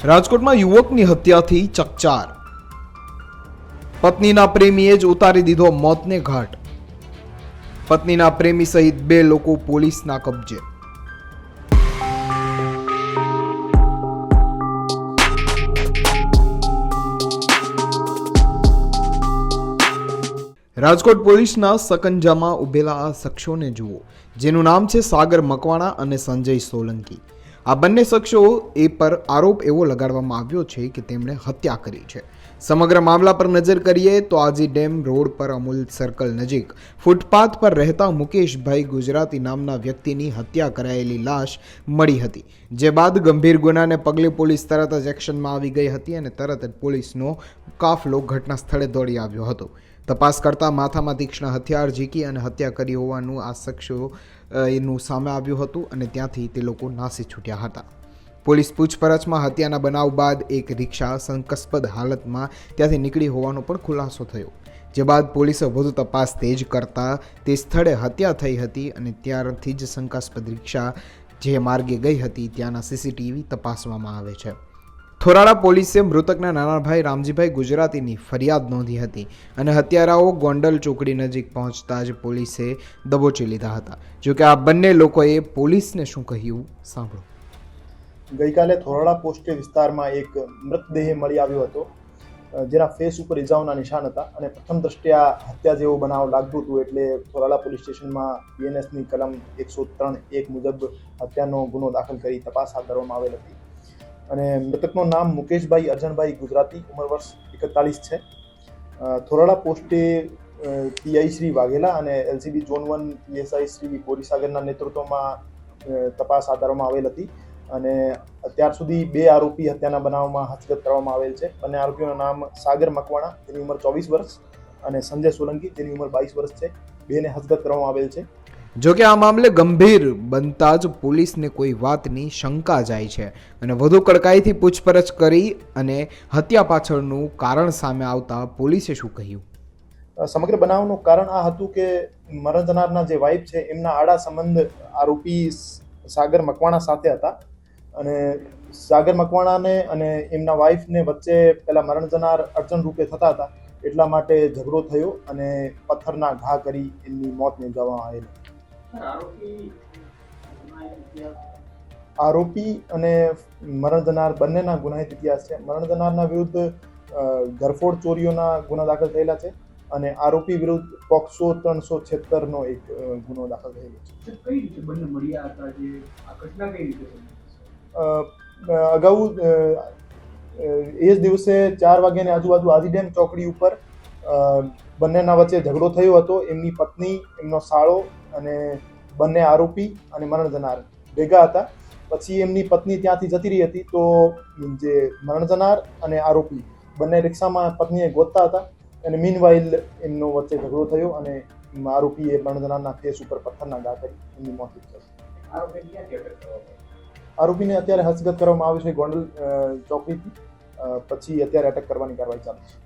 રાજકોટમાં યુવકની હત્યાથી ચકચાર. પત્નીના પ્રેમીએ જ ઉતારી દીધો મોતને ઘાટ. પત્નીના પ્રેમી સહિત 2 લોકો પોલીસના કબજે. રાજકોટ પોલીસના સકંજામાં ઉભેલા આ શખ્સોને જુઓ, જેનું નામ છે સાગર મકવાણા અને સંજય સોલંકી. આ બંને શખ્સો પર આરોપ એવો લગાડવામાં આવ્યો છે કે તેમણે હત્યા કરી છે. સમગ્ર મામલા પર નજર કરીએ તો આજી ડેમ રોડ પર અમૂલ સર્કલ નજીક ફૂટપાથ પર રહેતા મુકેશભાઈ ગુજરાતી નામના વ્યક્તિની હત્યા કરાયેલી લાશ મળી હતી. જે બાદ ગંભીર ગુનાને પગલે પોલીસ તરત જ એક્શનમાં આવી ગઈ હતી અને તરત જ પોલીસનો કાફલો ઘટના સ્થળે દોડી આવ્યો હતો. તપાસ કરતા માથામાં તીક્ષ્ણ હથિયાર ઝીકી અને હત્યા કરી હોવાનું આ શખ્સો એનું સામે આવ્યું હતું અને ત્યાંથી તે લોકો નાસી છૂટ્યા હતા. પોલીસ પૂછપરછમાં હત્યાના બનાવ બાદ એક રિક્ષા શંકાસ્પદ હાલતમાં ત્યાંથી નીકળી હોવાનો પણ ખુલાસો થયો. જે બાદ પોલીસે વધુ તપાસ તેજ કરતા તે સ્થળે હત્યા થઈ હતી અને ત્યારથી જ શંકાસ્પદ રિક્ષા જે માર્ગે ગઈ હતી ત્યાંના સીસીટીવી તપાસવામાં આવે છે. થોરાળા પોલીસે મૃતકના નાના ભાઈ રામજીભાઈ ગુજરાતીની ફરિયાદ નોંધી હતી અને હત્યારાઓ ગોંડલ ચોકડી નજીક પહોંચતા જ પોલીસે દબોચી લીધા હતા. જોકે આ બંને લોકોએ પોલીસને શું કહ્યું સાંભળો. ગઈકાલે થોરાળા પોસ્ટે વિસ્તારમાં એક મૃતદેહ મળી આવ્યો હતો, જેના ફેસ ઉપર ઇજાઓના નિશાન હતા અને પ્રથમ દ્રષ્ટિયા હત્યા જેવો બનાવ લાગતું હતું. એટલે થોરાળા પોલીસ સ્ટેશનમાં બીએનએસની કલમ 103(1) મુજબ હત્યાનો ગુનો દાખલ કરી તપાસ હાથ ધરવામાં આવેલ હતી. અને મૃતકનું નામ મુકેશભાઈ અરજણભાઈ ગુજરાતી, ઉંમર વર્ષ 41 છે. થોરાળા પોસ્ટે પીઆઈ શ્રી વાઘેલા અને એલસીબી ઝોન 1 પીએસઆઈ શ્રી બોરીસાગરના નેતૃત્વમાં તપાસ હાથ ધરવામાં આવેલ હતી અને અત્યાર સુધી 2 આરોપી હત્યાના બનાવમાં હસ્તગત કરવામાં આવેલ છે. બંને આરોપીઓના નામ સાગર મકવાણા, જેની ઉંમર 24 વર્ષ, અને સંજય સોલંકી, જેની ઉંમર 22 વર્ષ છે. બેને હસ્તગત કરવામાં આવેલ છે. જોકે આ મામલે ગંભીર બનતા જ પોલીસને કોઈ વાતની શંકા જાય છે અને વધુ કડકાઈથી પૂછપરછ કરી અને હત્યા પાછળનું કારણ સામે આવતા પોલીસે શું કહ્યું. સમગ્ર બનાવનું કારણ આ હતું કે મરણ જનારના જે વાઇફ છે એમના આડા સંબંધ આરોપી સાગર મકવાણા સાથે હતા અને સાગર મકવાણાને અને એમના વાઇફને વચ્ચે પહેલા મરણ જનાર અડચણ રૂપે થતા હતા. એટલા માટે ઝઘડો થયો અને પથ્થરના ઘા કરી એમની મોત નિપજાવવામાં આવેલી. આરોપી અને મરણ જનાર બંનેના ગુનાહિત ઇતિહાસ છે. મરણ જનારના વિરુદ્ધ ઘરફોડ ચોરીઓના ગુના દાખલ થયેલા છે અને આરોપી વિરુદ્ધ પોક્સો 376 નો એક ગુનો દાખલ થયેલો છે. કઈ રીતે બંને મળ્યા હતા? જે આ ઘટના કઈ રીતે અગાઉ એ જ દિવસે 4 વાગ્યાની આજુબાજુ આજી ડેમ ચોકડી ઉપર બંનેના વચ્ચે ઝઘડો થયો હતો. એમની પત્ની, એમનો સાળો અને બંને આરોપી અને મરણ જનાર ભેગા હતા. પછી એમની પત્ની ત્યાંથી જતી રહી હતી તો જે મરણ જનાર અને આરોપી બંને રિક્ષામાં પત્નીએ ગોતતા હતા અને મીનવાઇલ એમનો વચ્ચે ઝઘડો થયો અને આરોપીએ મરણ જનારના ફેસ ઉપર પથ્થરના ઘા કરી એમની મોત નિપજાવી. આરોપીને અત્યારે હસ્તગત કરવામાં આવ્યો છે ગોંડલ ચોકડીથી. પછી અત્યારે અટક કરવાની કાર્યવાહી ચાલુ છે.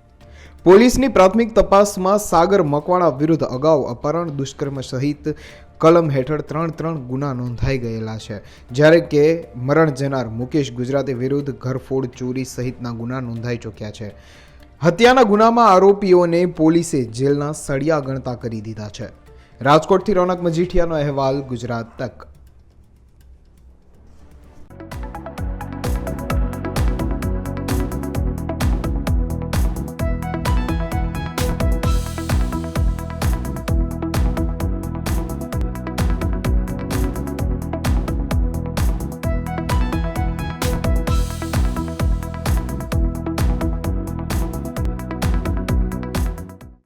પોલીસની પ્રાથમિક તપાસમાં સાગર મકવાણા વિરુદ્ધ અગાઉ અપહરણ, દુષ્કર્મ સહિત કલમ હેઠળ 3 ગુના નોંધાઈ ગયેલા છે, જ્યારે કે મરણ જનાર મુકેશ ગુજરાતી વિરુદ્ધ ઘરફોડ, ચોરી સહિતના ગુના નોંધાઈ ચૂક્યા છે. હત્યાના ગુનામાં આરોપીઓને પોલીસે જેલના સળિયા ગણતા કરી દીધા છે. રાજકોટથી રોનક મજીઠિયાનો અહેવાલ, ગુજરાત તક.